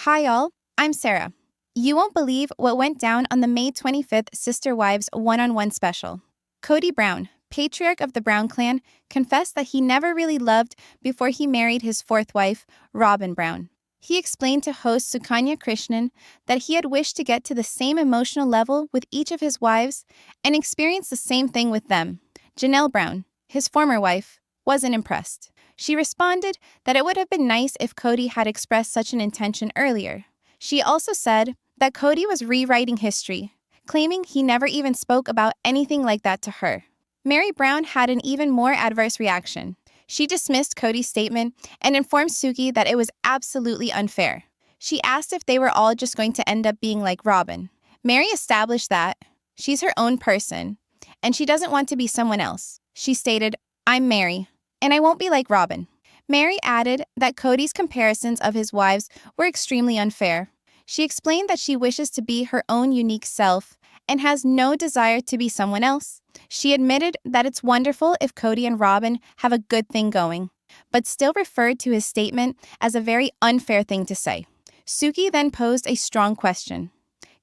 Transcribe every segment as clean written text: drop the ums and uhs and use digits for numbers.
Hi, y'all. I'm Sarah. You won't believe what went down on the May 25th Sister Wives one-on-one special. Cody Brown, patriarch of the Brown clan, confessed that he never really loved before he married his fourth wife, Robyn Brown. He explained to host Sukanya Krishnan that he had wished to get to the same emotional level with each of his wives and experience the same thing with them. Janelle Brown, his former wife, wasn't impressed. She responded that it would have been nice if Cody had expressed such an intention earlier. She also said that Cody was rewriting history, claiming he never even spoke about anything like that to her. Meri Brown had an even more adverse reaction. She dismissed Cody's statement and informed Suki that it was absolutely unfair. She asked if they were all just going to end up being like Robyn. Meri established that she's her own person, and she doesn't want to be someone else. She stated, "I'm Meri, and I won't be like Robyn." Meri added that Cody's comparisons of his wives were extremely unfair. She explained that she wishes to be her own unique self and has no desire to be someone else. She admitted that it's wonderful if Cody and Robyn have a good thing going, but still referred to his statement as a very unfair thing to say. Suki then posed a strong question.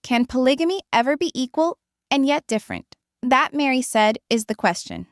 Can polygamy ever be equal and yet different? That, Meri said, is the question.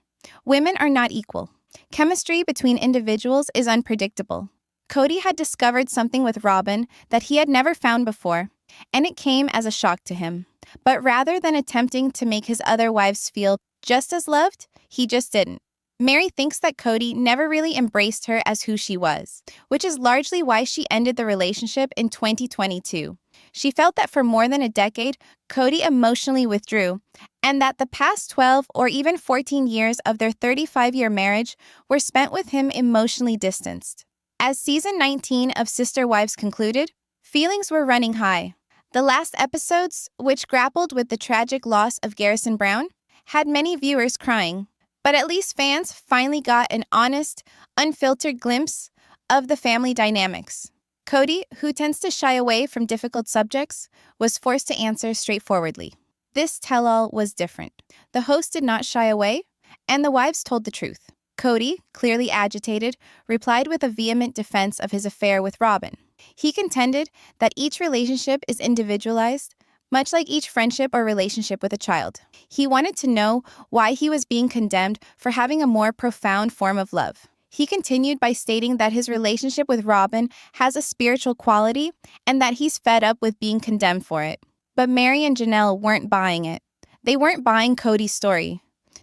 Women are not equal. Chemistry between individuals is unpredictable. Cody had discovered something with Robyn that he had never found before, and it came as a shock to him. But rather than attempting to make his other wives feel just as loved, he just didn't. Meri thinks that Cody never really embraced her as who she was, which is largely why she ended the relationship in 2022. She felt that for more than a decade, Cody emotionally withdrew, and that the past 12 or even 14 years of their 35-year marriage were spent with him emotionally distanced. As season 19 of Sister Wives concluded, feelings were running high. The last episodes, which grappled with the tragic loss of Garrison Brown, had many viewers crying. But at least fans finally got an honest, unfiltered glimpse of the family dynamics. Cody, who tends to shy away from difficult subjects, was forced to answer straightforwardly. This tell-all was different. The host did not shy away, and the wives told the truth. Cody, clearly agitated, replied with a vehement defense of his affair with Robyn. He contended that each relationship is individualized, much like each friendship or relationship with a child. He wanted to know why he was being condemned for having a more profound form of love. He continued by stating that his relationship with Robyn has a spiritual quality and that he's fed up with being condemned for it. But Meri and Janelle weren't buying it. They weren't buying Cody's story.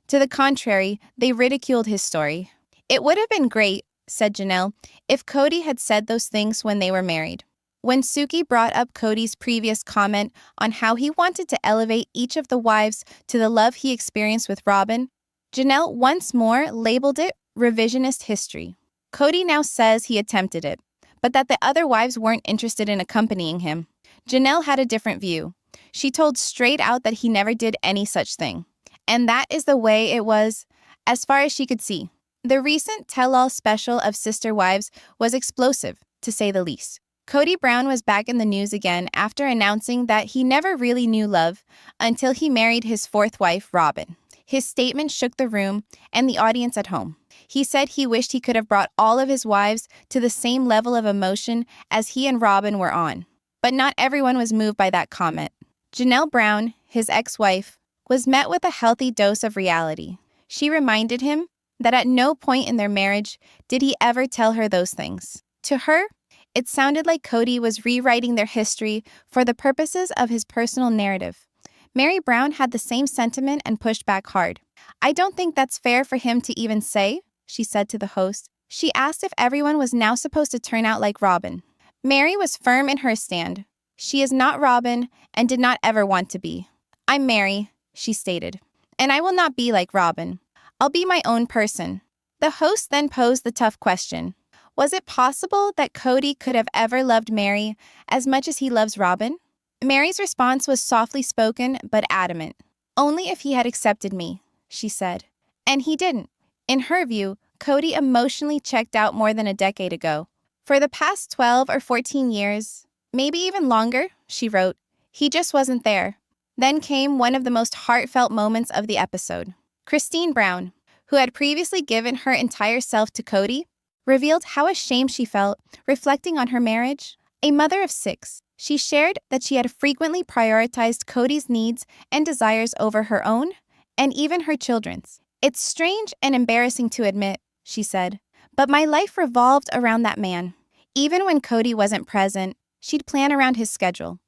To the contrary, they ridiculed his story. It would have been great, said Janelle, if Cody had said those things when they were married. When Suki brought up Cody's previous comment on how he wanted to elevate each of the wives to the love he experienced with Robyn, Janelle once more labeled it revisionist history. Cody now says he attempted it, but that the other wives weren't interested in accompanying him. Janelle had a different view. She told straight out that he never did any such thing. And that is the way it was, as far as she could see. The recent tell-all special of Sister Wives was explosive, to say the least. Cody Brown was back in the news again after announcing that he never really knew love until he married his fourth wife, Robyn. His statement shook the room and the audience at home. He said he wished he could have brought all of his wives to the same level of emotion as he and Robyn were on. But not everyone was moved by that comment. Janelle Brown, his ex-wife, was met with a healthy dose of reality. She reminded him that at no point in their marriage did he ever tell her those things. To her, it sounded like Cody was rewriting their history for the purposes of his personal narrative. Meri Brown had the same sentiment and pushed back hard. "I don't think that's fair for him to even say," she said to the host. She asked if everyone was now supposed to turn out like Robyn. Meri was firm in her stand. She is not Robyn and did not ever want to be. "I'm Meri," she stated, "and I will not be like Robyn. I'll be my own person." The host then posed the tough question. Was it possible that Cody could have ever loved Meri as much as he loves Robyn? Meri's response was softly spoken but adamant. "Only if he had accepted me," she said. And he didn't. In her view, Cody emotionally checked out more than a decade ago. For the past 12 or 14 years, maybe even longer, she wrote, he just wasn't there. Then came one of the most heartfelt moments of the episode. Christine Brown, who had previously given her entire self to Cody, revealed how ashamed she felt reflecting on her marriage. A mother of 6, she shared that she had frequently prioritized Cody's needs and desires over her own, and even her children's. "It's strange and embarrassing to admit," she said, "but my life revolved around that man. Even when Cody wasn't present, she'd plan around his schedule,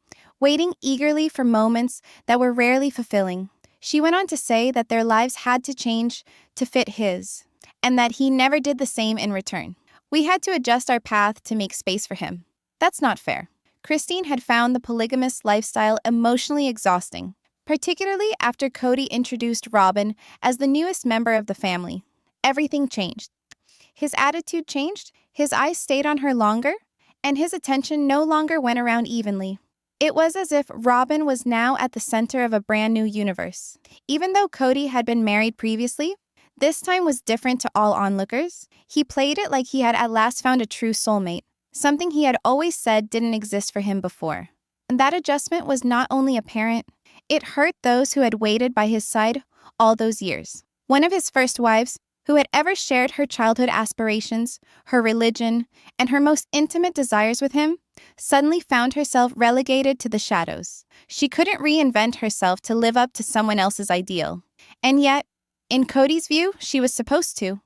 waiting eagerly for moments that were rarely fulfilling." She went on to say that their lives had to change to fit his, and that he never did the same in return. "We had to adjust our path to make space for him. That's not fair." Christine had found the polygamous lifestyle emotionally exhausting, particularly after Cody introduced Robyn as the newest member of the family. Everything changed. His attitude changed, his eyes stayed on her longer, and his attention no longer went around evenly. It was as if Robyn was now at the center of a brand new universe. Even though Cody had been married previously, this time was different to all onlookers. He played it like he had at last found a true soulmate, something he had always said didn't exist for him before. And that adjustment was not only apparent, it hurt those who had waited by his side all those years. One of his first wives, who had ever shared her childhood aspirations, her religion, and her most intimate desires with him, suddenly found herself relegated to the shadows. She couldn't reinvent herself to live up to someone else's ideal. And yet, in Cody's view, she was supposed to.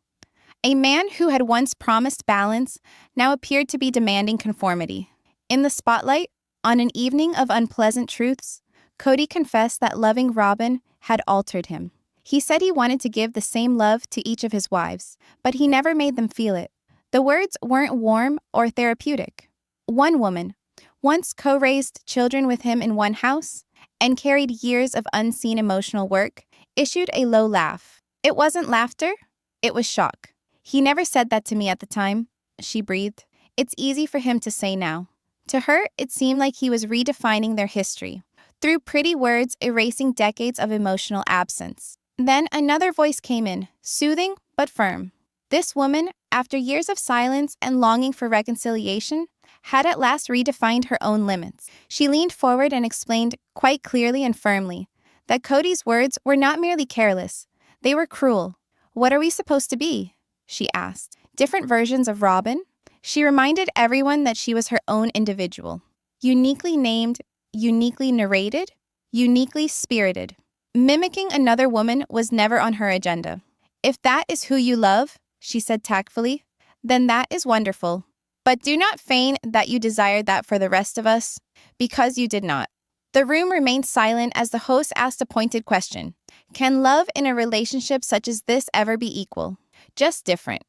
A man who had once promised balance now appeared to be demanding conformity. In the spotlight, on an evening of unpleasant truths, Cody confessed that loving Robyn had altered him. He said he wanted to give the same love to each of his wives, but he never made them feel it. The words weren't warm or therapeutic. One woman, once co-raised children with him in one house and carried years of unseen emotional work, issued a low laugh. It wasn't laughter, it was shock. "He never said that to me at the time," she breathed. It's easy for him to say now. To her, it seemed like he was redefining their history, through pretty words erasing decades of emotional absence. Then another voice came in, soothing but firm. This woman, after years of silence and longing for reconciliation, had at last redefined her own limits. She leaned forward and explained, quite clearly and firmly, that Cody's words were not merely careless, they were cruel. "What are we supposed to be?" she asked. Different versions of Robyn? She reminded everyone that she was her own individual. Uniquely named, uniquely narrated, uniquely spirited. Mimicking another woman was never on her agenda. "If that is who you love," she said tactfully, "then that is wonderful. But do not feign that you desired that for the rest of us, because you did not." The room remained silent as the host asked a pointed question. Can love in a relationship such as this ever be equal? Just different?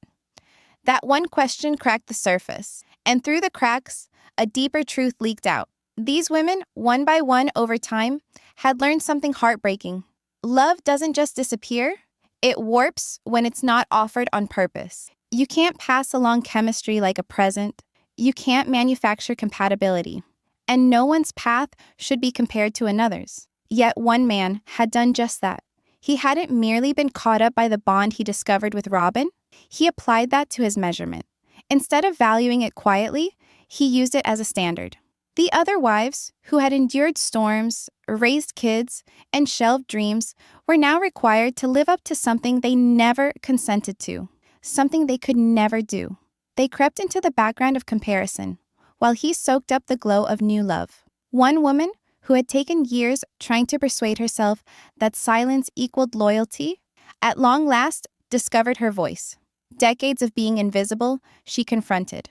That one question cracked the surface, and through the cracks, a deeper truth leaked out. These women, one by one over time, had learned something heartbreaking. Love doesn't just disappear, it warps when it's not offered on purpose. You can't pass along chemistry like a present. You can't manufacture compatibility. And no one's path should be compared to another's. Yet one man had done just that. He hadn't merely been caught up by the bond he discovered with Robyn, he applied that to his measurement. Instead of valuing it quietly, he used it as a standard. The other wives, who had endured storms, raised kids, and shelved dreams, were now required to live up to something they never consented to, something they could never do. They crept into the background of comparison, while he soaked up the glow of new love. One woman, who had taken years trying to persuade herself that silence equaled loyalty, at long last discovered her voice. Decades of being invisible, she confronted.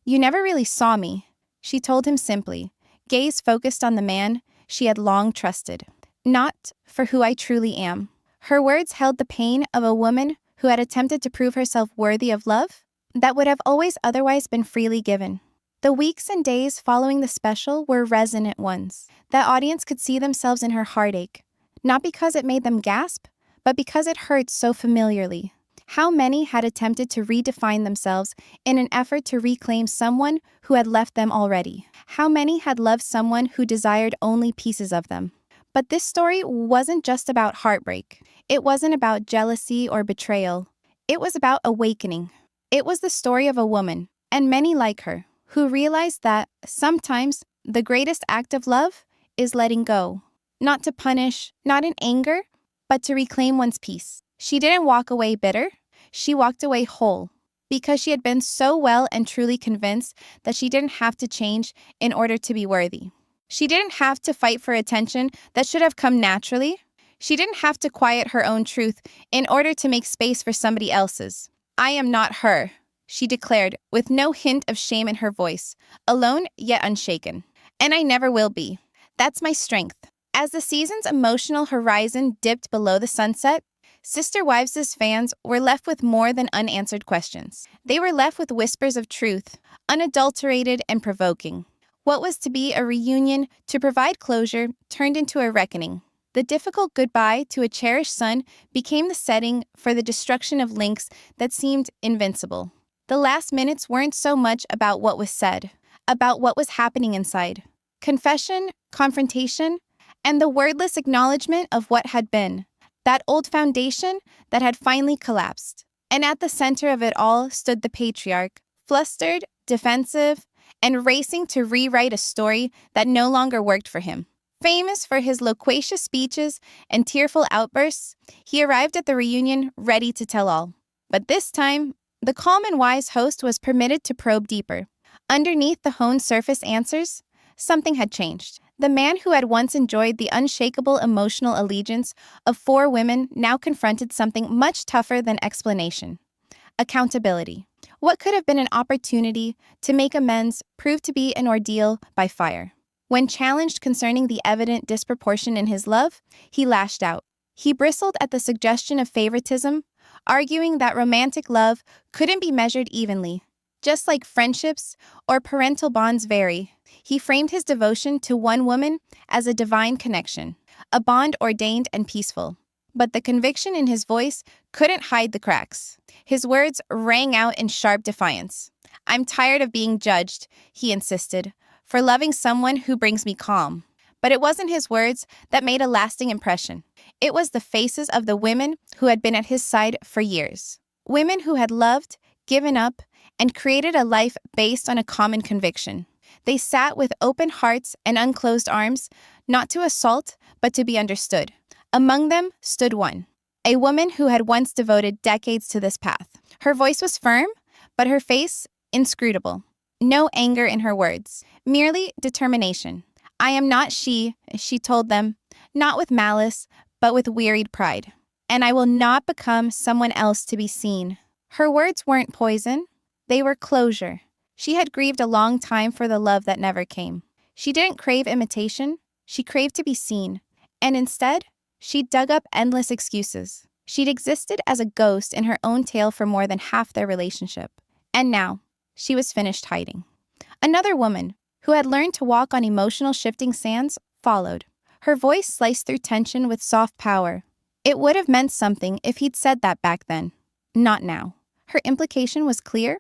"You never really saw me," she told him simply, gaze focused on the man she had long trusted. "Not for who I truly am." Her words held the pain of a woman who had attempted to prove herself worthy of love that would have always otherwise been freely given. The weeks and days following the special were resonant ones. The audience could see themselves in her heartache, not because it made them gasp, but because it hurt so familiarly. How many had attempted to redefine themselves in an effort to reclaim someone who had left them already? How many had loved someone who desired only pieces of them? But this story wasn't just about heartbreak. It wasn't about jealousy or betrayal. It was about awakening. It was the story of a woman, and many like her, who realized that sometimes the greatest act of love is letting go. Not to punish, not in anger, but to reclaim one's peace. She didn't walk away bitter. She walked away whole, because she had been so well and truly convinced that she didn't have to change in order to be worthy. She didn't have to fight for attention that should have come naturally. She didn't have to quiet her own truth in order to make space for somebody else's. "I am not her," she declared with no hint of shame in her voice, alone yet unshaken. "And I never will be. That's my strength." As the season's emotional horizon dipped below the sunset, Sister Wives' fans were left with more than unanswered questions. They were left with whispers of truth, unadulterated and provoking. What was to be a reunion to provide closure turned into a reckoning. The difficult goodbye to a cherished son became the setting for the destruction of links that seemed invincible. The last minutes weren't so much about what was said, about what was happening inside. Confession, confrontation, and the wordless acknowledgement of what had been. That old foundation that had finally collapsed. And at the center of it all stood the patriarch, flustered, defensive, and racing to rewrite a story that no longer worked for him. Famous for his loquacious speeches and tearful outbursts, he arrived at the reunion ready to tell all. But this time, the calm and wise host was permitted to probe deeper. Underneath the honed surface answers, something had changed. The man who had once enjoyed the unshakable emotional allegiance of 4 women now confronted something much tougher than explanation. Accountability. What could have been an opportunity to make amends proved to be an ordeal by fire. When challenged concerning the evident disproportion in his love, he lashed out. He bristled at the suggestion of favoritism, arguing that romantic love couldn't be measured evenly. Just like friendships or parental bonds vary, he framed his devotion to one woman as a divine connection, a bond ordained and peaceful. But the conviction in his voice couldn't hide the cracks. His words rang out in sharp defiance. "I'm tired of being judged," he insisted, "for loving someone who brings me calm." But it wasn't his words that made a lasting impression. It was the faces of the women who had been at his side for years. Women who had loved, given up, and created a life based on a common conviction. They sat with open hearts and unclosed arms, not to assault, but to be understood. Among them stood one, a woman who had once devoted decades to this path. Her voice was firm, but her face inscrutable. No anger in her words, merely determination. "I am not she," she told them, not with malice, but with wearied pride. "And I will not become someone else to be seen." Her words weren't poison. They were closure. She had grieved a long time for the love that never came. She didn't crave imitation. She craved to be seen. And instead, she dug up endless excuses. She'd existed as a ghost in her own tale for more than half their relationship. And now, she was finished hiding. Another woman, who had learned to walk on emotional shifting sands, followed. Her voice sliced through tension with soft power. It would have meant something if he'd said that back then. Not now. Her implication was clear.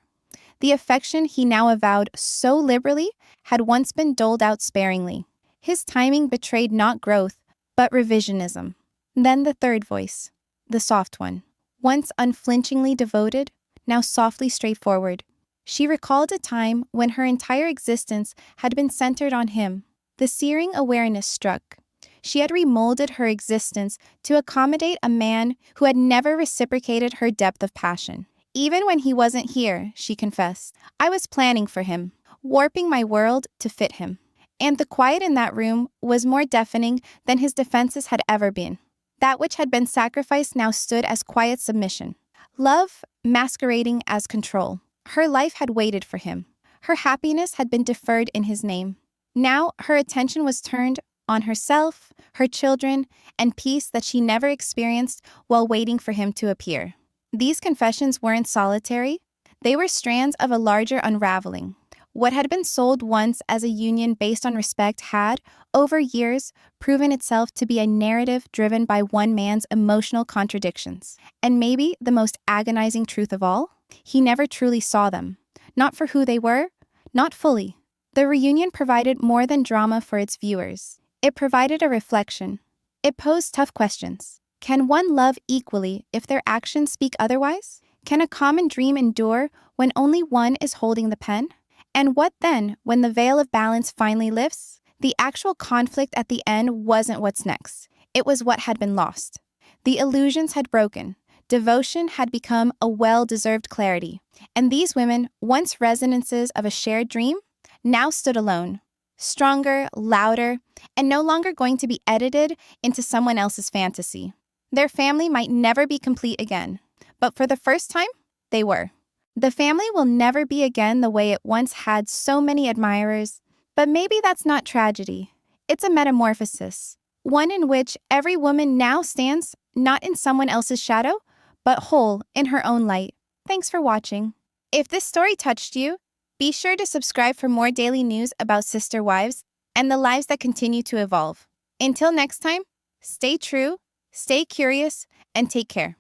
The affection he now avowed so liberally had once been doled out sparingly. His timing betrayed not growth, but revisionism. Then the third voice, the soft one, once unflinchingly devoted, now softly straightforward. She recalled a time when her entire existence had been centered on him. The searing awareness struck. She had remolded her existence to accommodate a man who had never reciprocated her depth of passion. Even when he wasn't here, she confessed, I was planning for him, warping my world to fit him. And the quiet in that room was more deafening than his defenses had ever been. That which had been sacrificed now stood as quiet submission. Love masquerading as control. Her life had waited for him. Her happiness had been deferred in his name. Now her attention was turned on herself, her children, and peace that she never experienced while waiting for him to appear. These confessions weren't solitary. They were strands of a larger unraveling. What had been sold once as a union based on respect had, over years, proven itself to be a narrative driven by one man's emotional contradictions. And maybe the most agonizing truth of all, he never truly saw them. Not for who they were, not fully. The reunion provided more than drama for its viewers. It provided a reflection. It posed tough questions. Can one love equally if their actions speak otherwise? Can a common dream endure when only one is holding the pen? And what then, when the veil of balance finally lifts? The actual conflict at the end wasn't what's next. It was what had been lost. The illusions had broken. Devotion had become a well-deserved clarity. And these women, once resonances of a shared dream, now stood alone, stronger, louder, and no longer going to be edited into someone else's fantasy. Their family might never be complete again, but for the first time, they were. The family will never be again the way it once had so many admirers, but maybe that's not tragedy. It's a metamorphosis, one in which every woman now stands not in someone else's shadow, but whole in her own light. Thanks for watching. If this story touched you, be sure to subscribe for more daily news about sister wives and the lives that continue to evolve. Until next time, stay true, stay curious, and take care.